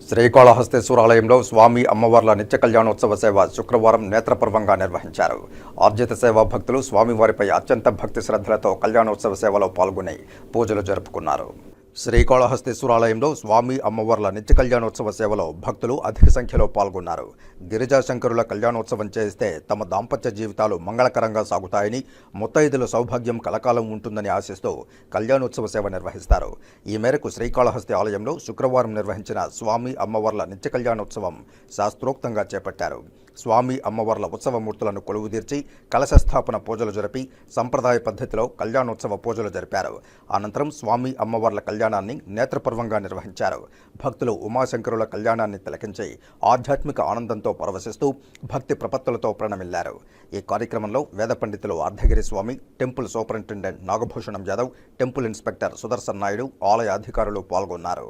శ్రీకాళహస్తేశ్వర ఆలయంలో స్వామి అమ్మవార్ల నిత్య కళ్యాణోత్సవ సేవ శుక్రవారం నేత్రపర్వంగా నిర్వహించారు. ఆర్జిత సేవా భక్తులు స్వామివారిపై అత్యంత భక్తి శ్రద్ధలతో కళ్యాణోత్సవ సేవలో పాల్గొని పూజలు జరుపుకున్నారు. శ్రీకాళహస్తేశ్వర ఆలయంలో స్వామి అమ్మవార్ల నిత్య కళ్యాణోత్సవ సేవలో భక్తులు అధిక సంఖ్యలో పాల్గొన్నారు. గిరిజాశంకరుల కళ్యాణోత్సవం చేస్తే తమ దాంపత్య జీవితాలు మంగళకరంగా సాగుతాయని, ముత్తైదుల సౌభాగ్యం కలకాలం ఉంటుందని ఆశిస్తూ కళ్యాణోత్సవ సేవ నిర్వహిస్తారు. ఈ మేరకు శ్రీకాళహస్తి ఆలయంలో శుక్రవారం నిర్వహించిన స్వామి అమ్మవార్ల నిత్య కళ్యాణోత్సవం శాస్త్రోక్తంగా చేపట్టారు. స్వామి అమ్మవార్ల ఉత్సవమూర్తులను కొలువుదీర్చి కలశస్థాపన పూజలు జరిపి సంప్రదాయ పద్ధతిలో కళ్యాణోత్సవ పూజలు జరిపారు. అనంతరం స్వామి అమ్మవార్ల కళ్యాణాన్ని నేత్రపర్వంగా నిర్వహించారు. భక్తులు ఉమాశంకరుల కళ్యాణాన్ని తిలకించి ఆధ్యాత్మిక ఆనందంతో పరవశిస్తూ భక్తి ప్రపత్తులతో ప్రణమిల్లారు. ఈ కార్యక్రమంలో వేద పండితులు Ardhagiri Swami, temple superintendent Nagabhushanam Yadav, temple inspector Sudarshan Naidu, ఆలయ అధికారులు పాల్గొన్నారు.